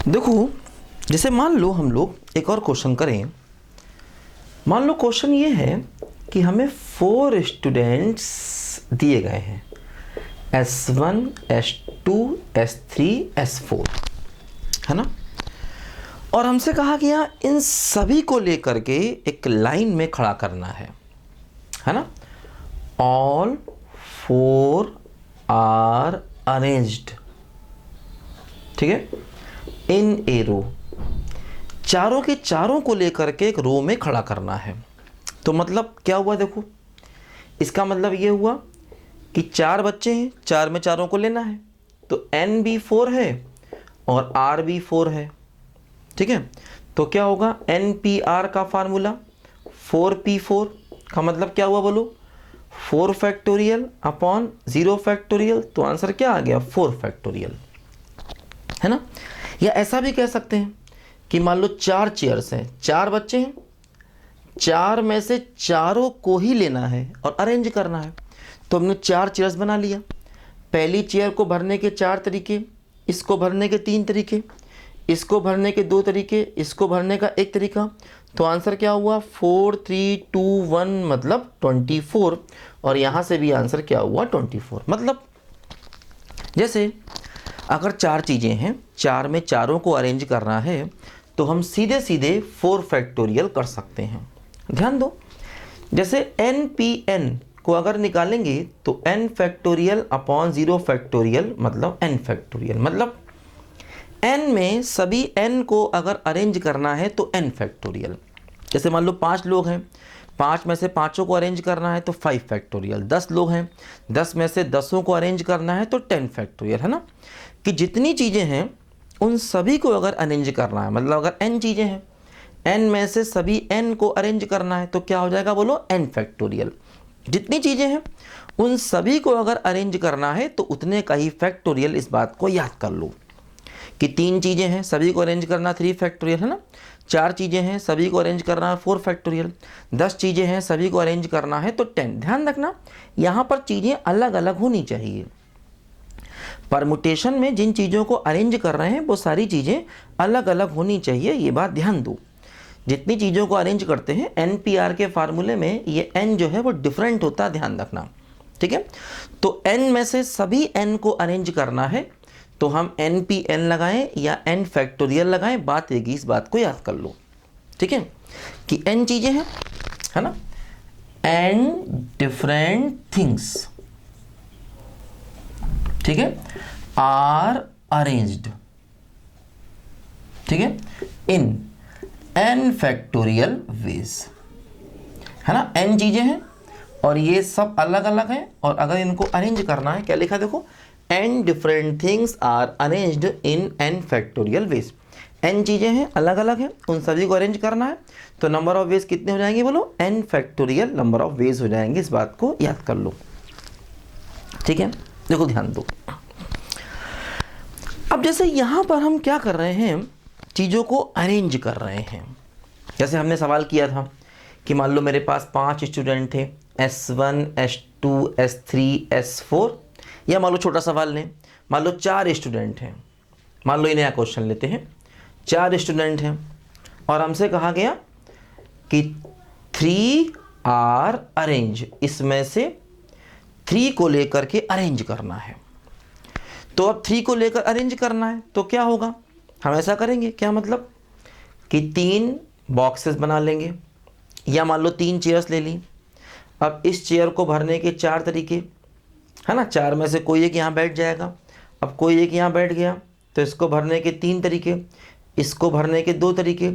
देखो, जैसे मान लो हम लोग एक और क्वेश्चन करें। मान लो क्वेश्चन ये है कि हमें 4 स्टूडेंट्स दिए गए हैं, S1, S2, S3, S4, है ना। और हमसे कहा गया इन सभी को लेकर के एक लाइन में खड़ा करना है ना। ऑल 4 आर अरेंज्ड, ठीक है, इन ए रो। चारों के चारों को लेकर के एक रो में खड़ा करना है। तो मतलब क्या हुआ, देखो इसका मतलब ये हुआ कि 4 बच्चे हैं, 4 में चारों को लेना है, तो n भी 4 है और r भी 4 है, ठीक है। तो क्या होगा, NPR का फार्मूला 4P4 का मतलब क्या हुआ बोलो, 4 फैक्टोरियल अपॉन 0 फैक्टोरियल। तो आंसर क्या आ गया, 4 फैक्टोरियल, है ना। या ऐसा भी कह सकते हैं कि मान लो 4 चेयर्स हैं, 4 बच्चे हैं, 4 में से चारों को ही लेना है और अरेंज करना है। तो हमने 4 चेयर्स बना लिया। पहली चेयर को भरने के 4 तरीके, इसको भरने के 3 तरीके, इसको भरने के 2 तरीके, इसको भरने का 1 तरीका। तो आंसर क्या हुआ, 4 3 2 1 मतलब 24। और यहाँ से भी आंसर क्या हुआ, 24। मतलब जैसे अगर 4 चीज़ें हैं, 4 में चारों को अरेंज करना है, तो हम सीधे सीधे 4 फैक्टोरियल कर सकते हैं। ध्यान दो, जैसे NPN को अगर निकालेंगे तो n फैक्टोरियल अपॉन 0 फैक्टोरियल मतलब n फैक्टोरियल। मतलब n में सभी n को अगर अरेंज करना है तो n फैक्टोरियल। जैसे मान लो 5 लोग हैं, 5 में से 5 को अरेंज करना है तो 5 फैक्टोरियल। 10 लोग हैं, 10 में से 10 को अरेंज करना है तो 10 फैक्टोरियल, है ना। कि जितनी चीज़ें हैं उन सभी को अगर अरेंज करना है, मतलब अगर n चीज़ें हैं, n में से सभी n को अरेंज करना है तो क्या हो जाएगा बोलो, n फैक्टोरियल। जितनी चीज़ें हैं उन सभी को अगर अरेंज करना है तो उतने का ही फैक्टोरियल। इस बात को याद कर लो कि 3 चीज़ें हैं, सभी को अरेंज करना 3 फैक्टोरियल, है ना। 4 चीज़ें हैं, सभी को अरेंज करना है 4 फैक्टोरियल। 10 चीज़ें हैं, सभी को अरेंज करना है तो 10। ध्यान रखना, यहाँ पर चीज़ें अलग अलग होनी चाहिए। परमुटेशन में जिन चीज़ों को अरेंज कर रहे हैं वो सारी चीज़ें अलग अलग होनी चाहिए, ये बात ध्यान दो। जितनी चीज़ों को अरेंज करते हैं NPR के फार्मूले में ये n जो है वो डिफरेंट होता है, ध्यान रखना, ठीक है। तो n में से सभी n को अरेंज करना है तो हम NPN लगाएं या n फैक्टोरियल लगाएं, बात एक ही, इस बात को याद कर लो, ठीक है, कि n चीज़ें हैं, है ना, n डिफरेंट थिंग्स, ठीक है, आर अरेंज्ड, ठीक है, इन n फैक्टोरियल वेज, है ना। n चीजें हैं और ये सब अलग अलग हैं, और अगर इनको अरेंज करना है, क्या लिखा है देखो, n different things are arranged in n factorial ways. n चीजें हैं, अलग अलग हैं, उन सभी को अरेंज करना है तो नंबर ऑफ वेज कितने हो जाएंगे बोलो, n factorial number of ways हो जाएंगे। इस बात को याद कर लो, ठीक है। देखो ध्यान दो, अब जैसे यहां पर हम क्या कर रहे हैं, चीज़ों को अरेंज कर रहे हैं। जैसे हमने सवाल किया था कि मान लो मेरे पास 5 स्टूडेंट थे, S1, S2, S3, S4। या मान लो छोटा सवाल लें, मान लो 4 स्टूडेंट हैं, मान लो ये नया क्वेश्चन लेते हैं, 4 स्टूडेंट हैं और हमसे कहा गया कि 3 आर अरेंज, इसमें से 3 को लेकर के अरेंज करना है। तो अब 3 को लेकर अरेंज करना है तो क्या होगा, हम ऐसा करेंगे, क्या मतलब कि 3 बॉक्सेस बना लेंगे, या मान लो 3 चेयर्स ले ली। अब इस चेयर को भरने के 4 तरीके, है ना, 4 में से कोई एक यहाँ बैठ जाएगा। अब कोई एक यहाँ बैठ गया तो इसको भरने के 3 तरीके, इसको भरने के 2 तरीके।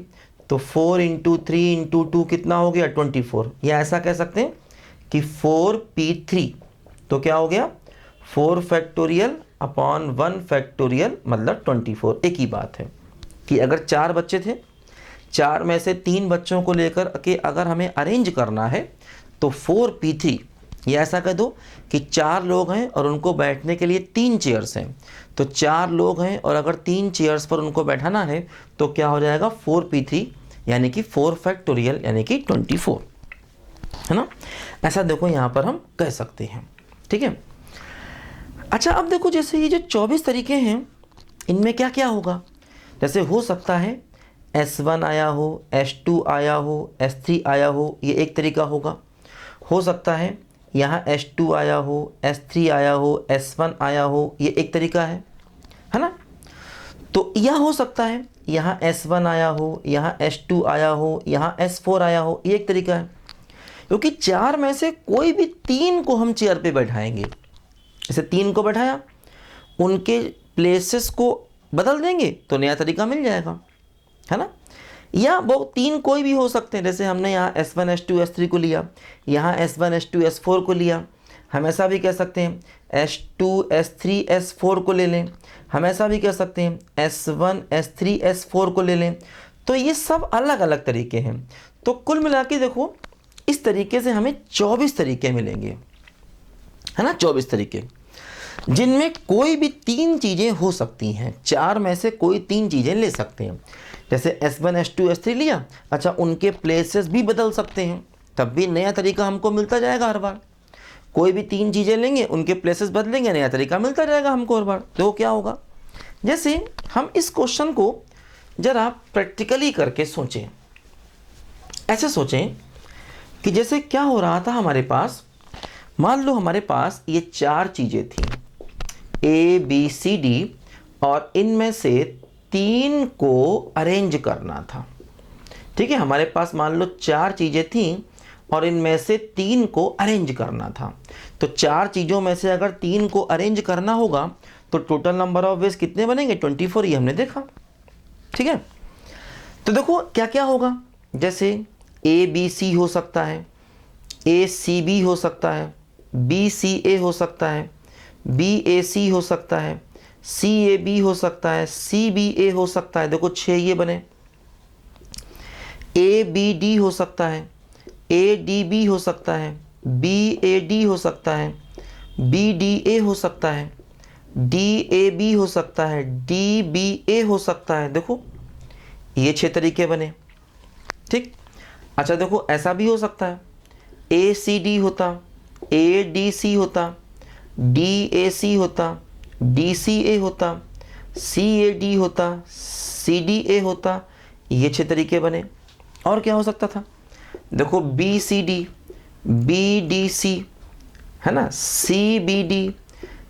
तो 4 × 3 × 2 कितना हो गया, 24। या ऐसा कह सकते हैं कि 4P3। तो क्या हो गया, 4 फैक्टोरियल अपॉन 1 फैक्टोरियल मतलब 24। एक ही बात है कि अगर 4 बच्चे थे, 4 में से 3 बच्चों को लेकर के अगर हमें अरेंज करना है तो 4P3। या ऐसा कह दो कि 4 लोग हैं और उनको बैठने के लिए 3 चेयर्स हैं। तो 4 लोग हैं और अगर 3 चेयर्स पर उनको बैठाना है तो क्या हो जाएगा, 4P3 यानी कि 4 फैक्टोरियल यानी कि 24, है ना। ऐसा देखो यहाँ पर हम कह सकते हैं, ठीक है। अच्छा अब देखो, जैसे ये जो 24 तरीके हैं इनमें क्या क्या होगा, जैसे हो सकता है S1 आया हो, S2 आया हो, S3 आया हो, ये एक तरीका होगा। हो सकता है यहाँ S2 आया हो, S3 आया हो, S1 आया हो, ये एक तरीका है ना। तो यह हो सकता है यहाँ S1 आया हो, यहाँ S2 आया हो, यहाँ S4 आया हो, ये एक तरीका है। क्योंकि चार में से कोई भी तीन को हम चेयर पे बैठाएंगे, जैसे तीन को बैठाया, उनके प्लेसेस को बदल देंगे तो नया तरीका मिल जाएगा, है ना। या वो तीन कोई भी हो सकते हैं, जैसे हमने यहाँ S1 S2 S3 को लिया, यहाँ S1 S2 S4 को लिया। हम ऐसा भी कह सकते हैं S2 S3 S4 को ले लें। हम ऐसा भी कह सकते हैं S1 S3 S4 को ले लें। तो ये सब अलग अलग तरीके हैं। तो कुल मिला के देखो, इस तरीके से हमें 24 तरीके मिलेंगे, है ना, 24 तरीके, जिनमें कोई भी तीन चीज़ें हो सकती हैं। चार में से कोई तीन चीज़ें ले सकते हैं। जैसे S1 S2 S3 लिया, अच्छा उनके प्लेसेस भी बदल सकते हैं, तब भी नया तरीका हमको मिलता जाएगा हर बार। कोई भी तीन चीज़ें लेंगे, उनके प्लेसेस बदलेंगे, नया तरीका मिलता जाएगा हमको हर बार। तो क्या होगा, जैसे हम इस क्वेश्चन को ज़रा प्रैक्टिकली करके सोचें। ऐसे सोचें कि जैसे क्या हो रहा था हमारे पास, मान लो हमारे पास ये चार चीज़ें थी A B C D, और इनमें से तीन को अरेंज करना था। ठीक है, हमारे पास मान लो चार चीज़ें थीं और इनमें से तीन को अरेंज करना था। तो चार चीज़ों में से अगर तीन को अरेंज करना होगा तो टोटल नंबर ऑफ वेज कितने बनेंगे, 24, ये हमने देखा। ठीक है, तो देखो क्या क्या होगा, जैसे A B C हो सकता है, A C B हो सकता है, B C A हो सकता है, B A C हो सकता है, C A B हो सकता है, C B A हो सकता है। देखो 6 ये बने। A B D हो सकता है, A D B हो सकता है, B A D हो सकता है, B D A हो सकता है, D A B हो सकता है, D B A हो सकता है। देखो ये 6 तरीके बने। ठीक, अच्छा देखो ऐसा भी हो सकता है, A C D होता, A D C होता, D A C होता, D C A होता, C A D होता, C D A होता, ये 6 तरीके बने। और क्या हो सकता था, देखो B C D, B D C, है ना, C B D,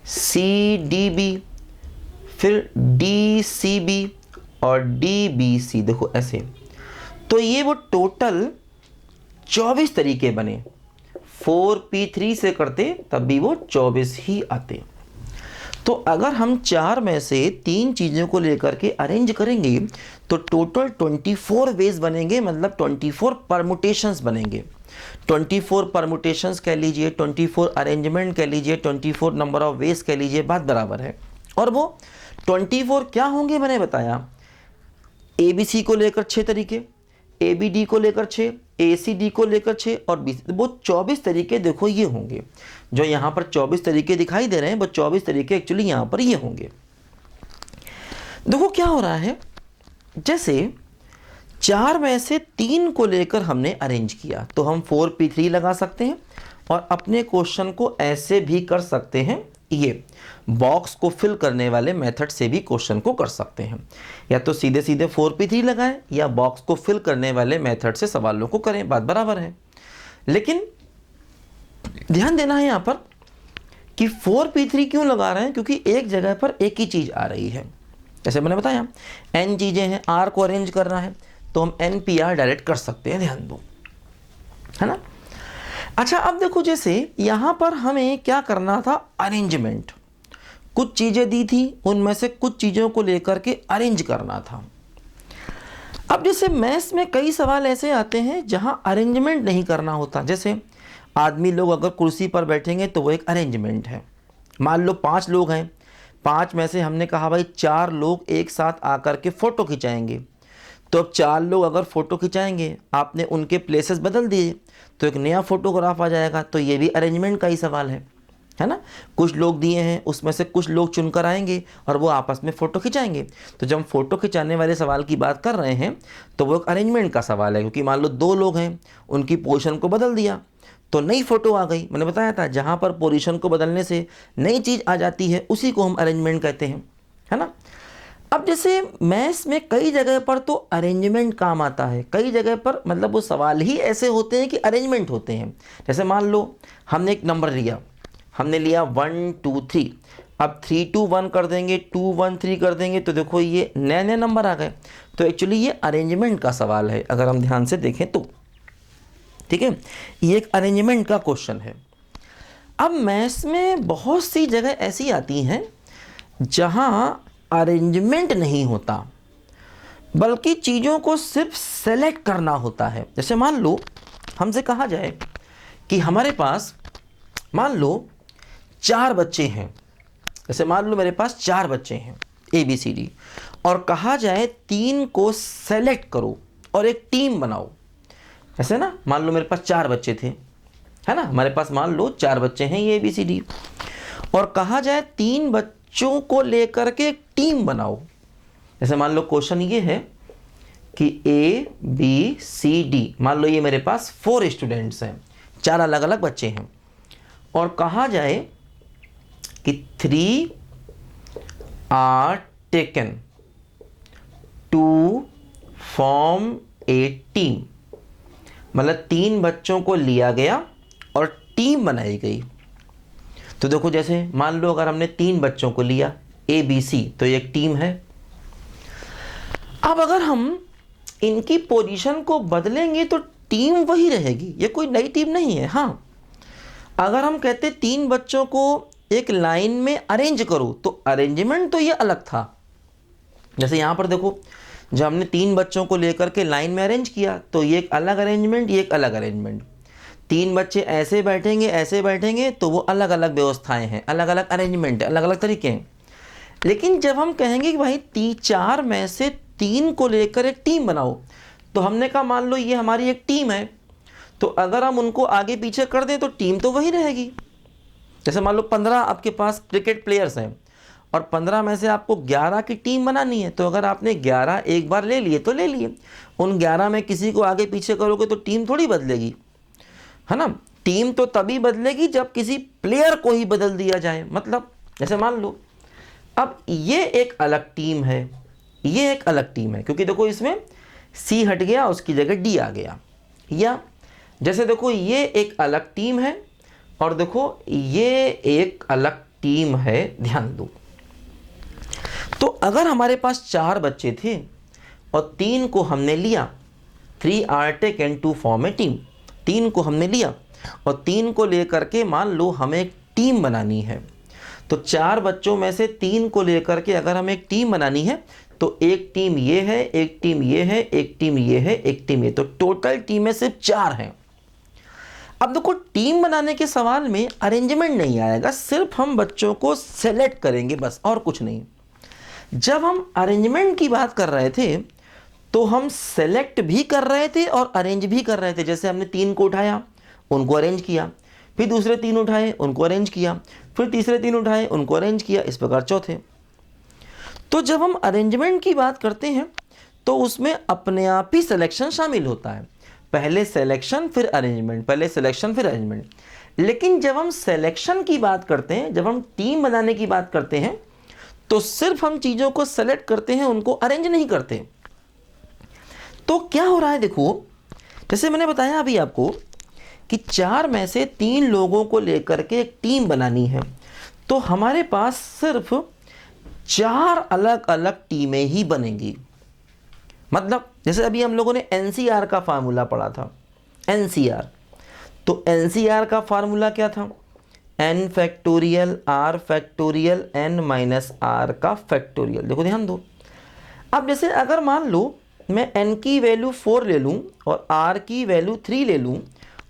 C D B, फिर D C B और D B C। देखो ऐसे, तो ये वो टोटल 24 तरीके बने। 4P3 से करते तब भी वो 24 ही आते। तो अगर हम चार में से तीन चीज़ों को लेकर के अरेंज करेंगे तो टोटल 24 वेज बनेंगे, मतलब 24 परमुटेशंस बनेंगे। 24 परमुटेशंस कह लीजिए, 24 अरेंजमेंट कह लीजिए, 24 नंबर ऑफ वेज कह लीजिए, बात बराबर है। और वो 24 क्या होंगे, मैंने बताया ABC को लेकर 6 तरीके, ABD को लेकर 6, ACD को लेकर 6 और BC, वो 24 तरीके देखो ये होंगे। जो यहाँ पर 24 तरीके दिखाई दे रहे हैं वो 24 तरीके एक्चुअली यहाँ पर ये होंगे। देखो क्या हो रहा है, जैसे चार में से तीन को लेकर हमने अरेंज किया तो हम 4P3 लगा सकते हैं और अपने क्वेश्चन को ऐसे भी कर सकते हैं, ये बॉक्स को फिल करने वाले मेथड से भी क्वेश्चन को कर सकते हैं। या तो सीधे सीधे 4P3 लगाएं या बॉक्स को फिल करने वाले मेथड से सवालों को करें, बात बराबर है। लेकिन ध्यान देना है यहाँ पर कि 4P3 क्यों लगा रहे हैं, क्योंकि एक जगह पर एक ही चीज़ आ रही है। जैसे मैंने बताया n चीज़ें हैं, r को अरेंज करना है तो हम NPR डायरेक्ट कर सकते हैं, ध्यान दो, है ना। अच्छा अब देखो, जैसे यहाँ पर हमें क्या करना था, अरेंजमेंट। कुछ चीज़ें दी थी, उनमें से कुछ चीज़ों को लेकर के अरेंज करना था। अब जैसे मैथ्स में कई सवाल ऐसे आते हैं जहाँ अरेंजमेंट नहीं करना होता। जैसे आदमी लोग अगर कुर्सी पर बैठेंगे तो वो एक अरेंजमेंट है। मान लो 5 लोग हैं, 5 में से हमने कहा भाई 4 लोग एक साथ आकर के फ़ोटो खिंचाएंगे। तो अब 4 लोग अगर फ़ोटो खिंचाएंगे, आपने उनके प्लेसेस बदल दिए तो एक नया फ़ोटोग्राफ आ जाएगा। तो ये भी अरेंजमेंट का ही सवाल है ना। कुछ लोग दिए हैं, उसमें से कुछ लोग चुनकर आएंगे और वो आपस में फ़ोटो खिंचाएंगे। तो जब हम फ़ोटो खिंचाने वाले सवाल की बात कर रहे हैं तो वो एक अरेंजमेंट का सवाल है, क्योंकि मान लो 2 लोग हैं, उनकी पोजीशन को बदल दिया तो नई फ़ोटो आ गई। मैंने बताया था जहाँ पर पोजीशन को बदलने से नई चीज़ आ जाती है उसी को हम अरेंजमेंट कहते हैं, है ना। अब जैसे मैथ्स में कई जगह पर तो अरेंजमेंट काम आता है, कई जगह पर मतलब वो सवाल ही ऐसे होते हैं कि अरेंजमेंट होते हैं। जैसे मान लो हमने एक नंबर लिया, हमने लिया 1 2 3, अब 3 2 1 कर देंगे, 2 1 3 कर देंगे, तो देखो ये नए नए नंबर आ गए। तो एक्चुअली ये अरेंजमेंट का सवाल है अगर हम ध्यान से देखें तो, ठीक है, ये एक अरेंजमेंट का क्वेश्चन है। अब मैथ्स में बहुत सी जगह ऐसी आती हैं जहां अरेंजमेंट नहीं होता, बल्कि चीज़ों को सिर्फ सेलेक्ट करना होता है। जैसे मान लो हमसे कहा जाए कि हमारे पास मान लो 4 बच्चे हैं, जैसे मान लो मेरे पास 4 बच्चे हैं ABCD, और कहा जाए 3 को सेलेक्ट करो और एक टीम बनाओ। ऐसे ना, मान लो मेरे पास 4 बच्चे थे, है ना, हमारे पास मान लो 4 बच्चे हैं ये ABCD, और कहा जाए 3 बच्चों को लेकर के एक टीम बनाओ। जैसे मान लो क्वेश्चन ये है कि ABCD, मान लो ये मेरे पास 4 स्टूडेंट्स हैं, 4 अलग अलग बच्चे हैं, और कहा जाए कि 3 are taken to form a team, मतलब 3 बच्चों को लिया गया और टीम बनाई गई। तो देखो जैसे मान लो अगर हमने 3 बच्चों को लिया ABC, तो ये एक टीम है। अब अगर हम इनकी पोजीशन को बदलेंगे तो टीम वही रहेगी, ये कोई नई टीम नहीं है। हाँ, अगर हम कहते 3 बच्चों को एक लाइन में अरेंज करो, तो अरेंजमेंट तो ये अलग था। जैसे यहाँ पर देखो, जब हमने 3 बच्चों को लेकर के लाइन में अरेंज किया तो ये एक अलग अरेंजमेंट, ये एक अलग अरेंजमेंट। 3 बच्चे ऐसे बैठेंगे तो वो अलग अलग व्यवस्थाएं हैं, अलग अलग अरेंजमेंट है, अलग अलग तरीके हैं। लेकिन जब हम कहेंगे कि भाई 4 में से 3 को लेकर एक टीम बनाओ, तो हमने कहा मान लो ये हमारी एक टीम है, तो अगर हम उनको आगे पीछे कर दें तो टीम तो वही रहेगी। जैसे मान लो 15 आपके पास क्रिकेट प्लेयर्स हैं और 15 में से आपको 11 की टीम बनानी है, तो अगर आपने 11 एक बार ले लिए तो ले लिए, उन 11 में किसी को आगे पीछे करोगे तो टीम थोड़ी बदलेगी, है ना। टीम तो तभी बदलेगी जब किसी प्लेयर को ही बदल दिया जाए। मतलब जैसे मान लो अब ये एक अलग टीम है, ये एक अलग टीम है, क्योंकि देखो इसमें C हट गया, उसकी जगह D आ गया। या जैसे देखो ये एक अलग टीम है और देखो ये एक अलग टीम है, ध्यान दो। तो अगर हमारे पास 4 बच्चे थे और 3 को हमने लिया, 3 are taken to form a team, 3 को हमने लिया और 3 को लेकर के मान लो हमें एक टीम बनानी है, तो 4 बच्चों में से 3 को लेकर के अगर हमें एक टीम बनानी है तो एक टीम ये है, एक टीम ये है, एक टीम ये है, एक टीम ये, तो टोटल टीमें सिर्फ 4 हैं। अब देखो टीम बनाने के सवाल में अरेंजमेंट नहीं आएगा, सिर्फ हम बच्चों को सेलेक्ट करेंगे बस, और कुछ नहीं। जब हम अरेंजमेंट की बात कर रहे थे तो हम सेलेक्ट भी कर रहे थे और अरेंज भी कर रहे थे। जैसे हमने 3 को उठाया, उनको अरेंज किया, फिर दूसरे 3 उठाए, उनको अरेंज किया, फिर तीसरे 3 उठाए, उनको अरेंज किया, इस प्रकार चौथे। तो जब हम अरेंजमेंट की बात करते हैं तो उसमें अपने आप ही सिलेक्शन शामिल होता है, पहले सिलेक्शन फिर अरेंजमेंट, पहले सिलेक्शन फिर अरेंजमेंट। लेकिन जब हम सिलेक्शन की बात करते हैं, जब हम टीम बनाने की बात करते हैं, तो सिर्फ हम चीज़ों को सेलेक्ट करते हैं, उनको अरेंज नहीं करते। तो क्या हो रहा है देखो, जैसे मैंने बताया अभी आपको कि 4 में से 3 लोगों को लेकर के एक टीम बनानी है, तो हमारे पास सिर्फ 4 अलग अलग टीमें ही बनेंगी। मतलब जैसे अभी हम लोगों ने NCR का फार्मूला पढ़ा था, NCR, तो NCR का फार्मूला क्या था, n factorial r factorial n minus r का फैक्टोरियल। देखो ध्यान दो, अब जैसे अगर मान लो मैं n की वैल्यू 4 ले लूँ और r की वैल्यू 3 ले लूँ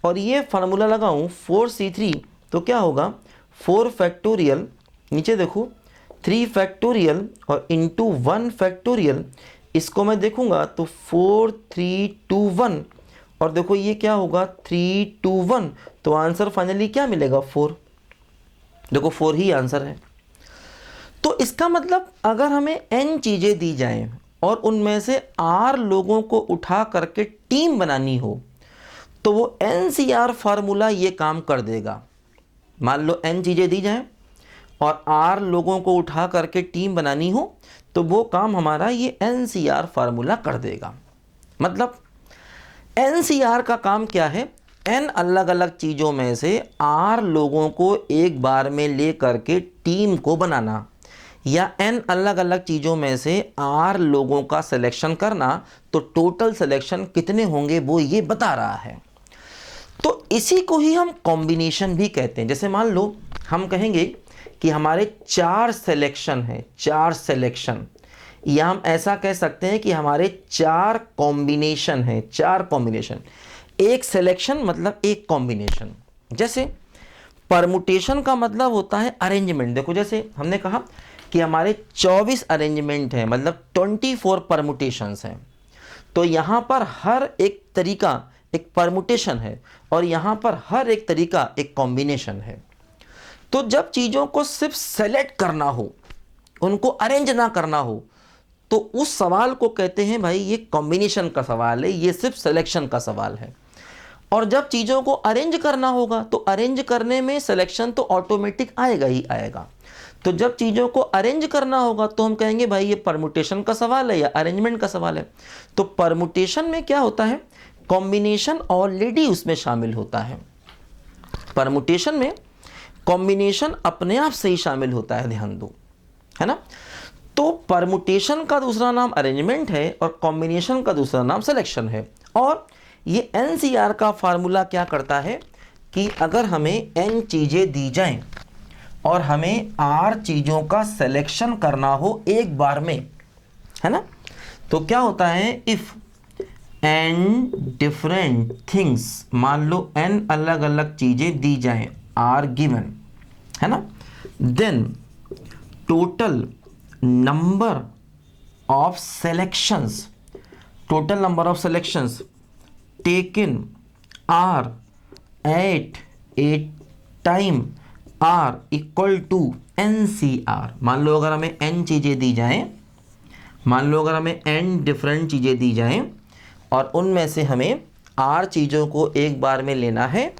और ये फार्मूला लगाऊँ 4C3, तो क्या होगा 4 फैक्टोरियल, नीचे देखो 3 फैक्टोरियल और इंटू 1 फैक्टोरियल, इसको मैं देखूंगा तो 4 3 2 1, और देखो ये क्या होगा 3 2 1, तो आंसर फाइनली क्या मिलेगा 4। देखो 4 ही आंसर है। तो इसका मतलब अगर हमें n चीज़ें दी जाएं और उनमें से r लोगों को उठा करके टीम बनानी हो, तो वो NCR फार्मूला ये काम कर देगा। मान लो n चीज़ें दी जाएं और r लोगों को उठा करके टीम बनानी हो, तो वो काम हमारा ये NCR फार्मूला कर देगा। मतलब NCR का काम क्या है, N अलग अलग चीज़ों में से R लोगों को एक बार में ले करके टीम को बनाना, या N अलग अलग चीज़ों में से R लोगों का सिलेक्शन करना, तो टोटल सिलेक्शन कितने होंगे वो ये बता रहा है। तो इसी को ही हम कॉम्बिनेशन भी कहते हैं। जैसे मान लो हम कहेंगे कि हमारे 4 सिलेक्शन हैं, 4 सिलेक्शन, या हम ऐसा कह सकते हैं कि हमारे 4 कॉम्बिनेशन हैं, 4 कॉम्बिनेशन। एक सिलेक्शन मतलब एक कॉम्बिनेशन। जैसे परमुटेशन का मतलब होता है अरेंजमेंट। देखो जैसे हमने कहा कि हमारे 24 अरेंजमेंट हैं, मतलब 24 परमुटेशंस हैं। तो यहाँ पर हर एक तरीका एक परमुटेशन है और यहाँ पर हर एक तरीका एक कॉम्बिनेशन है। तो जब चीज़ों को सिर्फ सेलेक्ट करना हो, उनको अरेंज ना करना हो, तो उस सवाल को कहते हैं भाई ये कॉम्बिनेशन का सवाल है, ये सिर्फ सिलेक्शन का सवाल है। और जब चीज़ों को अरेंज करना होगा तो अरेंज करने में सिलेक्शन तो ऑटोमेटिक आएगा ही आएगा। तो जब चीज़ों को अरेंज करना होगा तो हम कहेंगे भाई ये परमुटेशन का सवाल है या अरेंजमेंट का सवाल है। तो परमुटेशन में क्या होता है, कॉम्बिनेशन ऑलरेडी उसमें शामिल होता है। परमुटेशन में कॉम्बिनेशन अपने आप से ही शामिल होता है, ध्यान दो, है ना। तो परमुटेशन का दूसरा नाम अरेंजमेंट है और कॉम्बिनेशन का दूसरा नाम सिलेक्शन है। और ये NCR का फार्मूला क्या करता है कि अगर हमें n चीज़ें दी जाएं और हमें R चीज़ों का सिलेक्शन करना हो एक बार में, है ना, तो क्या होता है, इफ़ n डिफरेंट थिंग्स, मान लो n अलग अलग चीज़ें दी जाएं, आर गिवन, है ना, then total number of selections, total number of selections taken are at a time are equal to NCR। मान लो अगर हमें n चीज़ें दी जाएं, मान लो अगर हमें n डिफरेंट चीज़ें दी जाएं और उनमें से हमें R चीज़ों को एक बार में लेना है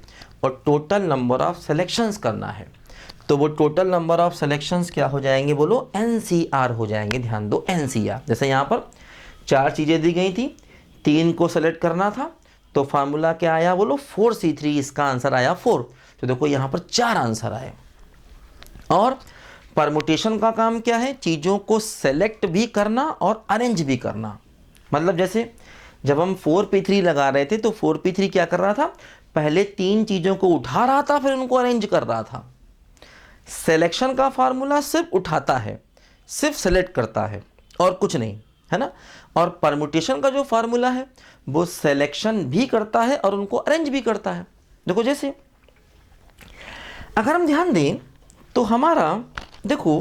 और टोटल नंबर ऑफ सेलेक्शंस करना है, तो वो टोटल नंबर ऑफ सेलेक्शंस क्या हो जाएंगे, बोलो NCR हो जाएंगे। ध्यान दो NCR, जैसे यहाँ पर 4 चीज़ें दी गई थी, 3 को सेलेक्ट करना था, तो फार्मूला क्या आया, बोलो 4C3, इसका आंसर आया 4। तो देखो यहाँ पर 4 आंसर आए। और परमुटेशन का काम क्या है, चीज़ों को सेलेक्ट भी करना और अरेंज भी करना। मतलब जैसे जब हम 4P3 लगा रहे थे तो 4P3 क्या कर रहा था, पहले 3 चीज़ों को उठा रहा था फिर उनको अरेंज कर रहा था। सिलेक्शन का फार्मूला सिर्फ उठाता है, सिर्फ सेलेक्ट करता है और कुछ नहीं, है ना। और परमुटेशन का जो फार्मूला है वो सिलेक्शन भी करता है और उनको अरेंज भी करता है। देखो जैसे अगर हम ध्यान दें तो हमारा देखो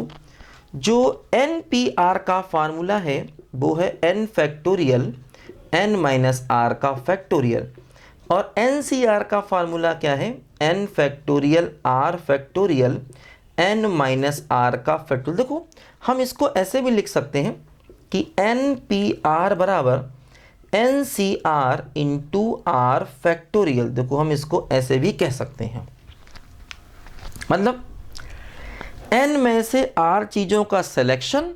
जो NPR का फार्मूला है वो है n factorial n minus r का फैक्टोरियल, और NCR का फार्मूला क्या है, n factorial r factorial n minus r का फैक्टोरियल। देखो हम इसको ऐसे भी लिख सकते हैं कि NPR बराबर NCR इंटू R फैक्टोरियल। देखो हम इसको ऐसे भी कह सकते हैं, मतलब n में से R चीज़ों का सिलेक्शन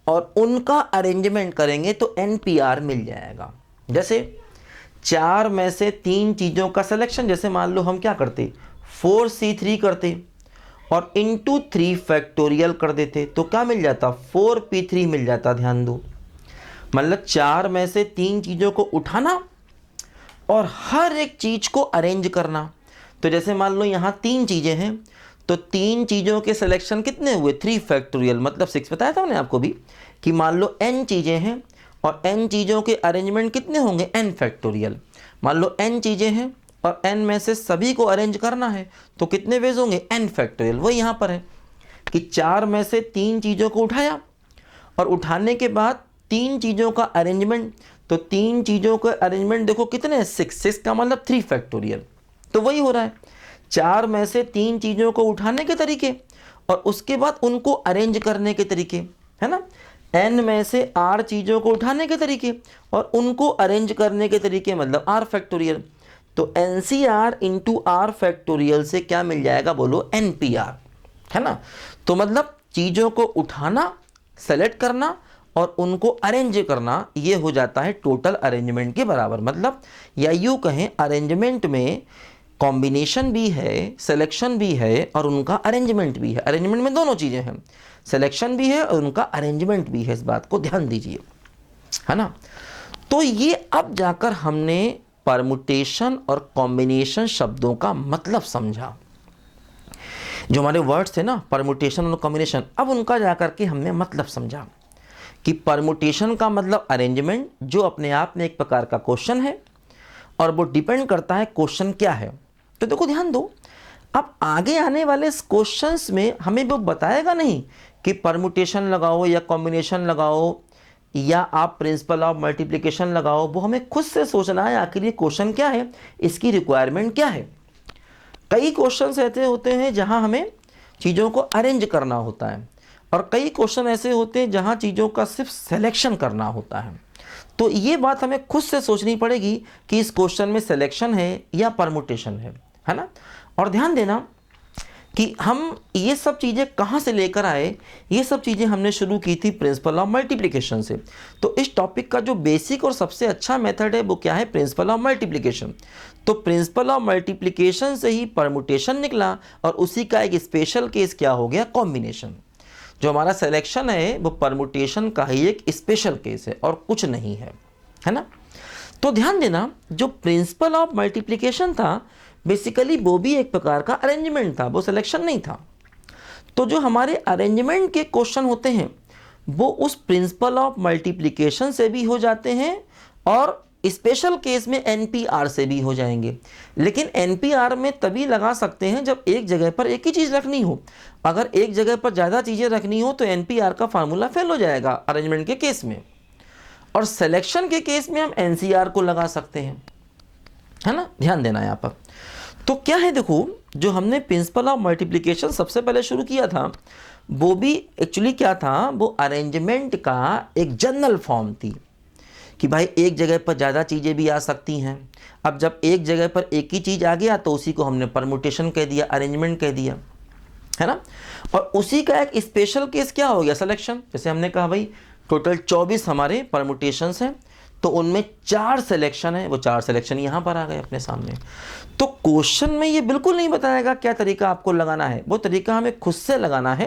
और उनका अरेंजमेंट करेंगे तो NPR मिल जाएगा। जैसे 4 में से 3 चीज़ों का सिलेक्शन, जैसे मान लो हम क्या करते, 4C3 करते और इंटू 3 फैक्टोरियल कर देते, तो क्या मिल जाता, 4P3 मिल जाता। ध्यान दो, मतलब 4 में से 3 चीज़ों को उठाना और हर एक चीज़ को अरेंज करना। तो जैसे मान लो यहाँ 3 चीज़ें हैं तो 3 चीज़ों के सिलेक्शन कितने हुए, 3 फैक्टोरियल मतलब 6। बताया था मैंने आपको भी कि मान लो n चीज़ें हैं और n चीज़ों के अरेंजमेंट कितने होंगे, n फैक्टोरियल। मान लो n चीज़ें हैं और n में से सभी को अरेंज करना है तो कितने वेज होंगे, n फैक्टोरियल। वही यहाँ पर है कि 4 में से 3 चीज़ों को उठाया और उठाने के बाद 3 चीज़ों का अरेंजमेंट, तो 3 चीज़ों का अरेंजमेंट देखो कितने हैं, 6 का मतलब 3 फैक्टोरियल। तो वही हो रहा है, 4 में से 3 चीज़ों को उठाने के तरीके और उसके बाद उनको अरेंज करने के तरीके, है ना। n में से r चीज़ों को उठाने के तरीके और उनको अरेंज करने के तरीके मतलब r फैक्टोरियल। तो NCR इंटू R फैक्टोरियल से क्या मिल जाएगा, बोलो NPR, है ना। तो मतलब चीज़ों को उठाना सेलेक्ट करना और उनको अरेंज करना, ये हो जाता है टोटल अरेंजमेंट के बराबर। मतलब या यूँ कहें अरेंजमेंट में कॉम्बिनेशन भी है, सिलेक्शन भी है और उनका अरेंजमेंट भी है। अरेंजमेंट में दोनों चीज़ें हैं, सिलेक्शन भी है और उनका अरेंजमेंट भी है, इस बात को ध्यान दीजिए, है ना। तो ये अब जाकर हमने परमुटेशन और कॉम्बिनेशन शब्दों का मतलब समझा। जो हमारे वर्ड्स थे ना परमुटेशन और कॉम्बिनेशन, अब उनका जाकर के हमने मतलब समझा कि परमुटेशन का मतलब अरेंजमेंट, जो अपने आप में एक प्रकार का क्वेश्चन है और वो डिपेंड करता है क्वेश्चन क्या है। तो देखो ध्यान दो, अब आगे आने वाले क्वेश्चंस में हमें वो बताएगा नहीं कि परमुटेशन लगाओ या कॉम्बिनेशन लगाओ या आप प्रिंसिपल ऑफ मल्टीप्लिकेशन लगाओ। वो हमें खुद से सोचना है आखिर ये क्वेश्चन क्या है, इसकी रिक्वायरमेंट क्या है। कई क्वेश्चंस ऐसे होते हैं जहां हमें चीज़ों को अरेंज करना होता है और कई क्वेश्चन ऐसे होते हैं जहां चीज़ों का सिर्फ सिलेक्शन करना होता है। तो ये बात हमें खुद से सोचनी पड़ेगी कि इस क्वेश्चन में सिलेक्शन है या परमुटेशन है ना। और ध्यान देना कि हम ये सब चीज़ें कहाँ से लेकर आए, ये सब चीज़ें हमने शुरू की थी प्रिंसिपल ऑफ मल्टीप्लिकेशन से। तो इस टॉपिक का जो बेसिक और सबसे अच्छा मेथड है वो क्या है, प्रिंसिपल ऑफ मल्टीप्लिकेशन। तो प्रिंसिपल ऑफ मल्टीप्लिकेशन से ही परमुटेशन निकला और उसी का एक स्पेशल केस क्या हो गया, कॉम्बिनेशन। जो हमारा सिलेक्शन है वो परमुटेशन का ही एक स्पेशल केस है और कुछ नहीं है ना। तो ध्यान देना, जो प्रिंसिपल ऑफ मल्टीप्लिकेशन था बेसिकली वो भी एक प्रकार का अरेंजमेंट था, वो सिलेक्शन नहीं था। तो जो हमारे अरेंजमेंट के क्वेश्चन होते हैं वो उस प्रिंसिपल ऑफ मल्टीप्लिकेशन से भी हो जाते हैं और स्पेशल केस में एनपीआर से भी हो जाएंगे। लेकिन एनपीआर में तभी लगा सकते हैं जब एक जगह पर एक ही चीज़ रखनी हो। अगर एक जगह पर ज़्यादा चीज़ें रखनी हो तो एनपीआर का फार्मूला फेल हो जाएगा अरेंजमेंट के केस में। और सिलेक्शन के केस में हम एनसीआर को लगा सकते हैं, है ना। ध्यान देना यहाँ पर। तो क्या है, देखो जो हमने प्रिंसिपल ऑफ मल्टीप्लिकेशन सबसे पहले शुरू किया था वो भी एक्चुअली क्या था, वो अरेंजमेंट का एक जनरल फॉर्म थी कि भाई एक जगह पर ज़्यादा चीज़ें भी आ सकती हैं। अब जब एक जगह पर एक ही चीज़ आ गया तो उसी को हमने परमुटेशन कह दिया, अरेंजमेंट कह दिया, है ना। और उसी का एक स्पेशल केस क्या हो गया, सिलेक्शन। जैसे हमने कहा भाई टोटल 24 हमारे परमुटेशंस हैं तो उनमें 4 सिलेक्शन है, वो 4 सिलेक्शन यहाँ पर आ गए अपने सामने। तो क्वेश्चन में ये बिल्कुल नहीं बताएगा क्या तरीका आपको लगाना है, वो तरीका हमें खुद से लगाना है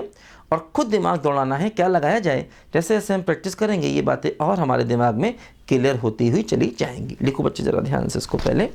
और खुद दिमाग दौड़ाना है क्या लगाया जाए। जैसे जैसे हम प्रैक्टिस करेंगे ये बातें और हमारे दिमाग में क्लियर होती हुई चली जाएंगी। लिखो बच्चे ज़रा ध्यान से इसको पहले।